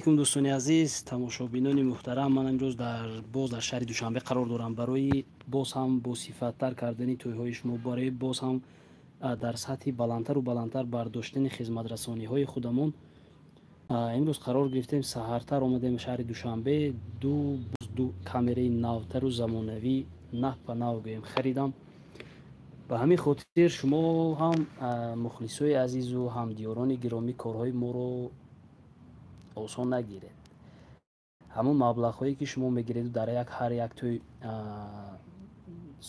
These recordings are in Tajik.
алайкум дӯстони азиз, тамошобинони муҳтарам. Ман имрӯз боз дар шаҳри Душанбе қарор дорам барои боз ҳам босифаттар кардани тӯйҳои шумо, барои боз ҳам дар сатҳи баландтару баландтар бардоштани хизматрасониҳои худамон. Имрӯз қарор гирифтем саҳартар омадем шаҳри Душанбе, ду камераи навтару замонавӣ нав ба нав гӯем харидам. ба ҳамин хотир шумо ҳам мухлисои азизу ҳамдиёрони гиромӣ корҳои моро осон нагиред. ҳамон маблағҳое ки шумо мегиреду дар ҳар як тӯй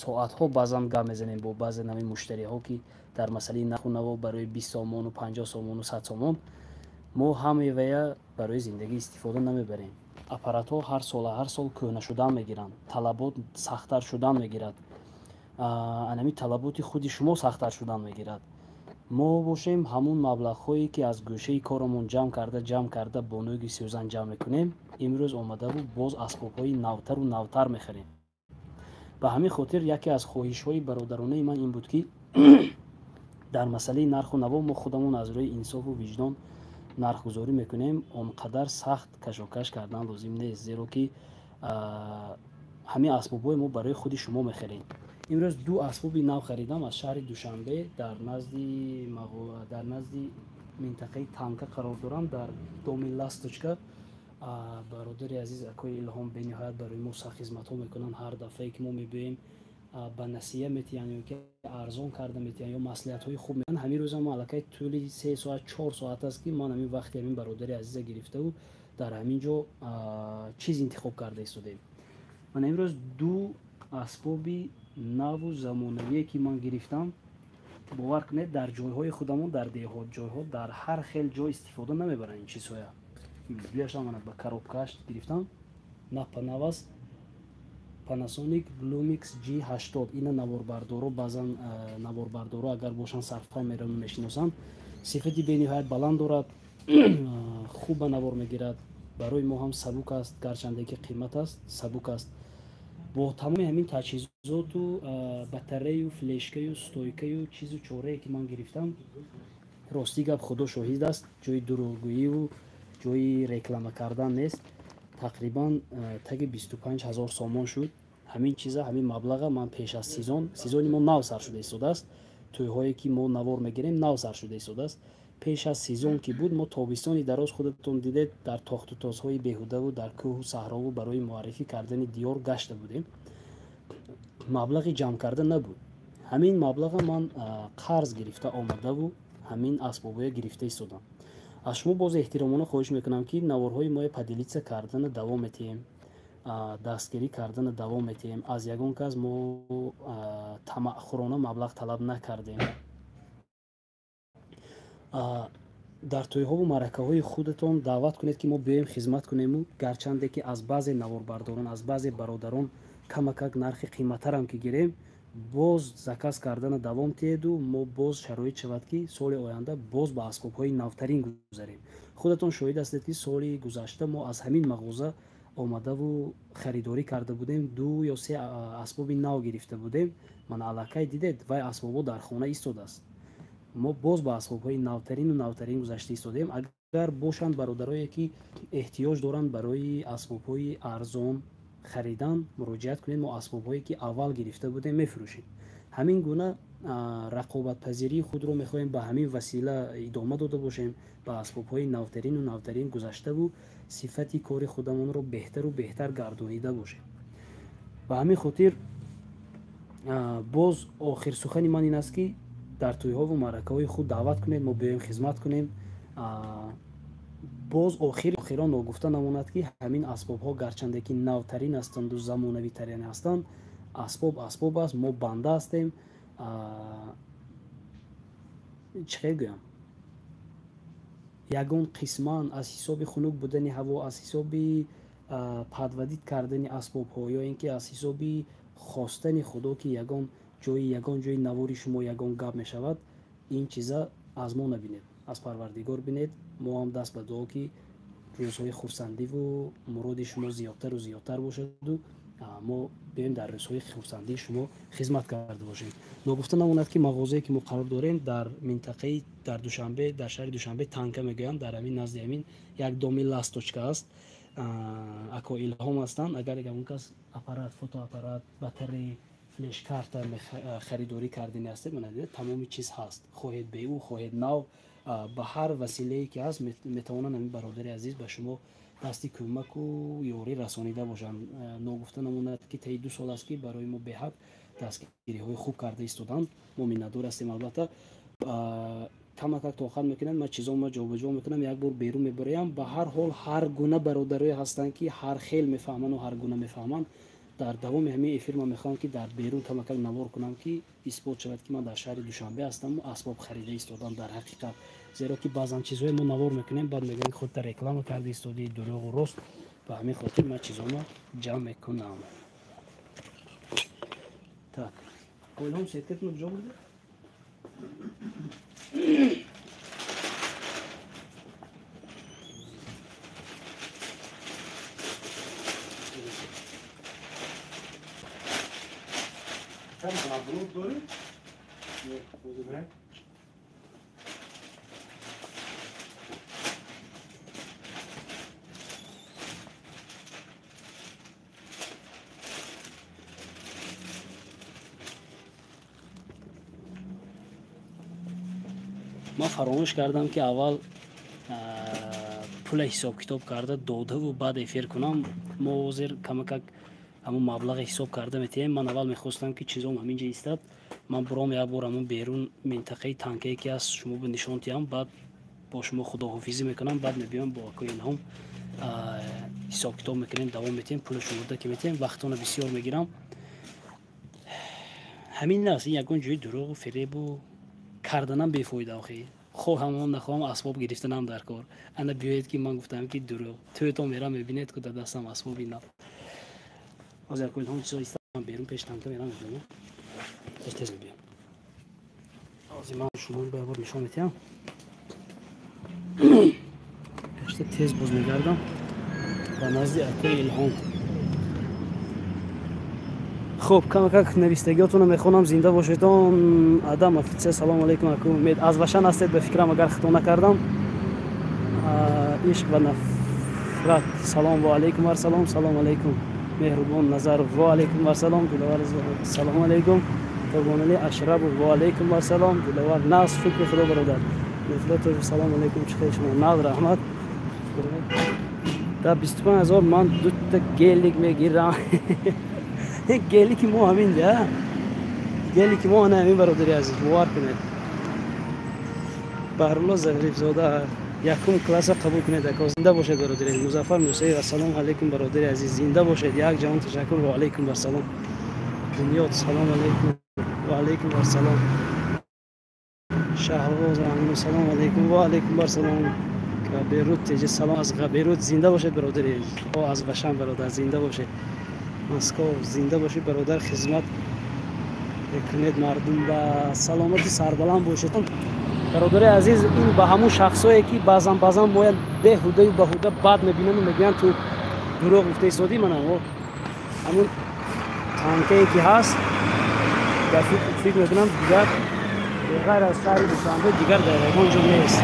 соатҳо баъзан гап мезанем бо баъзе нави муштариҳо ки дар масъалаи нарху наво барои 20 сомону 50 сомону 100 сомон мо ҳамаея барои зиндагӣ истифода намебарем. аппаратҳо ҳар сол кӯҳна шудан мегиранд, талабот сахттар шудан мегирад, анами талаботи худи шумо сахттар шудан мегирад. мо бошем ҳамон маблағҳое ки аз гӯшаи корамон ҷамъ карда бо нӯги сӯзан ҷамъ мекунем, имрӯз омадаву боз асбобҳои навтару навтар мехарем. ба ҳамин хотир яке аз хоҳишҳои бародаронаи ман ин буд ки дар масъалаи нарху наво мо худамон аз рӯи инсофу виҷдон нархгузорӣ мекунем. Он қадар сахт кашокаш кардан лозим нест, зеро ки ҳамин асбобҳои мо барои худи шумо мехарем. имрӯз ду асбоби нав харидам аз шаҳри Душанбе, дар назди минтақаи танка қарор дорам, дар доми ласточка. бародари азиз акои Илҳом бениҳоят барои мо саххизматҳо мекунанд. ҳар дафъае ки мо мебиёем ба насия метиҳанд ё ки арзон карда метиҳанд ё маслиҳатҳои хуб мекунанд. ҳамин рӯза мо аллакай тӯли 3 соат 4 соат аст ки ман ҳамин вақти ҳамин бародари азиза гирифтаву дар ҳамин ҷо чиз интихоб карда истодем. ман имрӯз ду асбоби наву замонавие ки ман гирифтам, бовар кунед дар ҷойҳои худамон, дар деҳот ҷойҳо, дар ҳар хел ҷо истифода намебаранд ин чизҳоя. биашам ба коробкааш гирифтам, нав ба нав аст. Panasonic Lumix G80. ина наворбардоро баъзан наворбардоро агар бошанд сарфа мешиносанд. сифати бениҳоят баланд дорад, хуб ба навор мегирад, барои мо ҳам сабук аст, гарчанде ки қимат аст, сабук аст. бо тамоми ҳамин таҷҳизоту батарею, флешкаю, стойкаю, чизу чорае ки ман гирифтам, рости гап худо шоҳид аст, ҷои дурӯғгӯиву ҷои реклама кардан нест. тақрибан таги 25 000 сомон шуд. ҳамин чиза, ҳамин маблаға ман пеш аз сезони мо нав сар шуда истодааст. тӯйҳое ки мо навор мегирем нав сар шуда истодааст. пеш аз сезон ки буд, мо тобистони дароз худатон дидед дар тохту тозҳои беҳудаву дар кӯҳу саҳрову барои муаррифӣ кардани диёр гашта будем. маблағи ҷамъ карда набуд. ҳамин маблаға ман қарз гирифта омадаву ҳамин асбобҳоя гирифта истодам. аз шумо боз эҳтиромона хоҳиш мекунам ки наворҳои мо падилитса кардана давом метиҳем, дастгирӣ кардана давом метиҳем. аз ягон кас мо тамаъхӯрона маблағ талаб накардем. дар тӯйҳову маъракаҳои худатон даъват кунед ки мо биёем хизмат кунему, гарчанде ки аз баъзе наворбардорон, аз баъзе бародарон камакак нархи қиматтарам ки гирем, боз заказ кардана давом тиҳеду мо боз шароит шавад ки соли оянда боз ба асбобҳои навтарин гузарем. худатон шоҳид ҳастед ки соли гузашта мо аз ҳамин мағоза омадаву харидорӣ карда будем, 2 ё 3 асбоби нав гирифта будем. ман аллакай дидед вай асбобҳо дар хона истодааст. мо боз ба асбобҳои навтарин гузашта истодем. агар бошанд бародарое ки эҳтиёҷ доранд барои асбобҳои арзон харидан, муроҷиат кунед. мо асбобҳое ки аввал гирифта будем мефурӯшем. ҳамин гуна рақобатпазирии худро мехоҳем ба ҳамин васила идома дода бошем, ба асбобҳои навтарин гузаштаву сифати кори худамонро беҳтару беҳтар гардонида бошем. ба ҳамин хотир боз охир сухани ман ин аст ки дар тӯйҳову маъракаҳои худ даъват кунед, мо биёем хизмат кунем. боз охирон ногуфта намонад ки ҳамин асбобҳо гарчанде ки навтарин ҳастанду замонавитарин ҳастанд, асбоб аст, мо банда ҳастем. чӣ хел гӯям, ягон қисман аз ҳисоби хунук будани ҳаво, аз ҳисоби падвадид кардани асбобҳо ё ин ки аз ҳисоби хостани худо ки ягон ҷои навори шумо ягон гап мешавад, ин чиза аз мо набинед, аз Парвардигор бинед. мо ҳам даст ба дуо ки рӯзҳои хурсандиву муроди шумо зиёдтару зиёдтар бошаду мо биёем дар рӯзҳои хурсандии шумо хизмат карда бошем. Ногуфта намонад ки мағозае ки мо қарор дорем дар минтақаи дар Душанбе, дар шаҳри Душанбе Танка мегӯянд, дар ҳамин назди ҳамин як доми ласточка аст. Ако Илҳом ҳастанд. Агар ягон кас аппарат, фотоаппарат, батарея, флеш-карта харидорӣ кардани ҳастед, монадид тамоми чиз ҳаст. Хоҳед беӯ, хоҳед нав, ба ҳар василае ки ҳаст метавонанд ҳамин бародари азиз ба шумо дасти кӯмаку ёрӣ расонида бошанд. Ногуфта намонад ки таи 2 сол аст ки барои мо беҳад дастгириҳои хуб карда истоданд. Мо миннатдор ҳастем. Албатта камакак то охир мекунанд. Ман чизома ҷобаҷо мекунам, як бор берун мебароям. Ба ҳар ҳол ҳар гуна бародарое ҳастанд ки ҳар хел мефаҳману ҳар гуна мефаҳманд. Дар давоми ҳамин эфир ман мехоҳам ки дар берун камакак навор кунам ки исбот шавад ки ман дар шаҳри Душанбе ҳастаму асбоб харида истодам дар ҳақиқат. Зеро ки баъзан чизҳое мо навор мекунем, баъд мегӯем ки худта реклама карда истодии дурӯғу рост. Ба ҳамин хотир ман чизома ҷамъ мекунам. Так, Илҳом сеткатон куҷо бурда? Ман фаромӯш кардам ки аввал пула ҳисоб китоб карда додаву баъд эфир кунам. Мо ҳозир камакак ҳамун маблағи ҳисоб карда метиҳем. Ман аввал мехостам ки чизом ҳамин ҷа истад. Ман буром як бор ҳамун берун минтақаи танкае ки аст шумо бо нишон диҳам, баъд бо шумо худоҳофизӣ мекунам, баъд мебиём бо акои Илҳом ҳисоб китоб мекунем, давом метиҳем, пула шумурда ки метиҳем, вақтона бисёр мегирам. ҳамин аст, ин ягон ҷои дурӯғу фиребу карданам бефоида. Охи хоҳам нахоҳам асбоб гирифтанам дар кор. Ана биёед ки ман гуфтам ки дурӯғ тӯто мера мебинед ку дар дастам асбоби нав. ҳозир акои Илҳом чизо истам берун пеш танка мера мебинам. тез мебиём. ҳозир ман шумо ба бор нишон метиҳам. гашта тез боз мегардам ба назди акои Илҳом. خب камакак навистагиётонро мехонам. Зинда бошедон. Адам офитсер, салом алейкум аку. Умед аз Вашан ҳастед ба фикрам, агар хато накардам. ишқ ва нафрат, салом ва алейкум варсалом. Салом алейкум. Меҳрубон Назаров, ва алейкум варсалом. Диловар, салом алейкум. Қурбонали Ашрабов, ва алейкум варсалом. Диловар Наз, фикри худо бародар. Мефлатов, салом алейкум. чӣ шумо? Наз раҳмат. Да 25000 ман дута гелик мегирам. گلی که ما همین ده گلی که ما همین برادری عزیز باور کنید. بهرالله ظریف زاده یکم کلاس قبول کنید. زنده باشید برادری. مظفر موسوی و سلام علیکم برادری عزیز. زنده باشید. یک جهان تشکر و علیکم و سلام. دنیات سلام علیکم و علیکم و سلام. شهرواز امین سلام علیکم و علیکم و سلام. بیروت تیج سلام از بیروت. زنده باشید برادری. او از وشن برادر زنده باشید. مسکو زنده باشید برادر. خدمت کنید مردم و سلامتی سربلند باشید. برادر عزیز این به همون شخصایی که بعضن ما بیهوده بد میبینن و میگن تو دروغ گفته ایستادی. من همون تانکایی که هست در فکر میکنم دیگر غیر از شهر دوشنبه دیگر در همان جا نیست.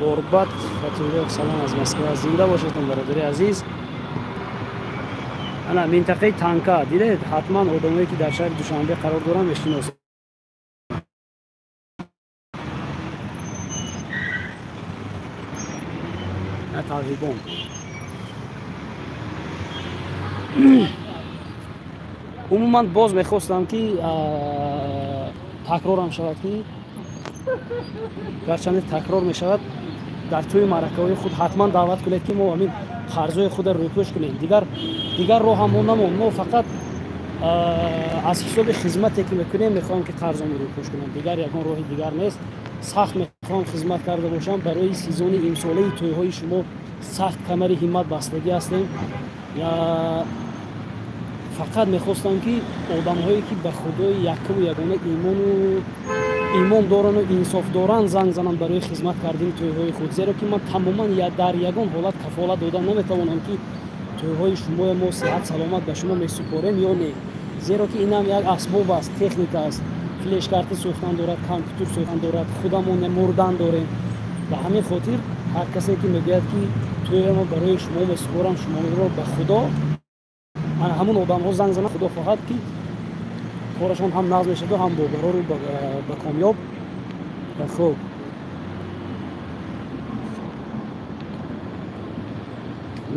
قربت فتوریق سلام از مسکو. زنده باشید برادر عزیز. انا منطقه تانکا دیدید حتما آدمایی که در شهر دوشنبه قرار دارن میشناسید. نه تقریبا عموما باز میخواستم که تکرارم شود که گرچند تکرار میشود در توی معرکه‌های خود حتما دعوت کنید که ما همین قرضای خود رو روپوش کنیم. دیگر راه هم نمون. ما فقط از حساب خدمتی که میکنیم میخوام که قرضم رو روپوش کنم. دیگر یکان راه دیگر نیست. سخت میخوام خدمت کرده باشم برای سیزن امساله توی‌های شما. سخت کمر همت بستگی هستیم. یا فقط میخواستم که آدم‌هایی که به خدای یکم و یگانه ایمان و имон дорану инсоф доранд занг зананд барои хизмат кардани тӯйҳои худ, зеро ки ман тамоман дар ягон ҳолат кафолат дода наметавонам ки тӯйҳои шуморо мо сиҳат саломат ба шумо месупорем ё не, зеро ки инам як асбоб аст, техника аст, флешкарти сӯхтан дорад, компютер сӯхтан дорад, худамон мурдан дорем. ба ҳамин хотир ҳар касе ки мегӯяд ки тӯйро барои шумо месупорам, шуморо ба худо, ҳамон одамҳо занг зананд, худо хоҳад ки корашон ҳам нағз мешавад, ҳам бо барору ба комёб. хуб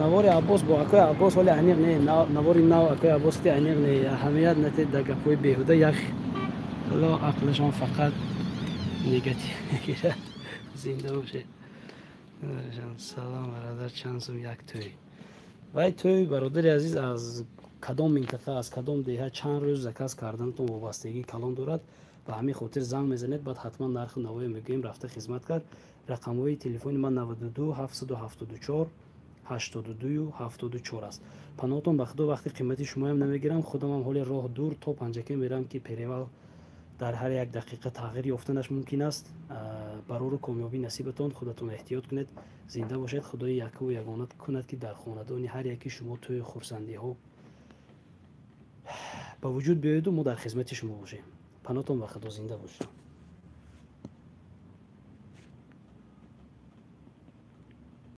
навори Аббос бо акои Аббос ҳоли аниқ не, навори нав акои Аббос ки аниқ не, аҳамият натед да гапҳои беҳуда, як ҳоло ақлашон фақат негатив мегирад. Зинда бошед. Салом бародар, чанд сум як тӯй. Вай тӯй бародари азиз аз кадом минтақа, аз кадом деҳа, чанд рӯз заказ карданатон вобастагии калон дорад. Ба ҳамин хотир занг мезанед, баъд ҳатман нархи навои мегӯем рафта хизмат кард. Рақамҳои телефони ман 92 774 82 74 аст. Паноҳтон ба худо, вақти қимати шумоям намегирам, худамам ҳоли роҳ дур то панҷака мерам ки перевал дар ҳар як дақиқа тағйир ёфтанаш мумкин аст. барору комёбӣ насибатон, худатон эҳтиёт кунед, зинда бошед. Худои яку ягона кунад ки дар хонадони ҳар яки шумо тӯи хурсандиҳо ба вуҷуд биёяду мо дар хизмати шумо бошем. Паноҳтон ба худо, зинда бошед.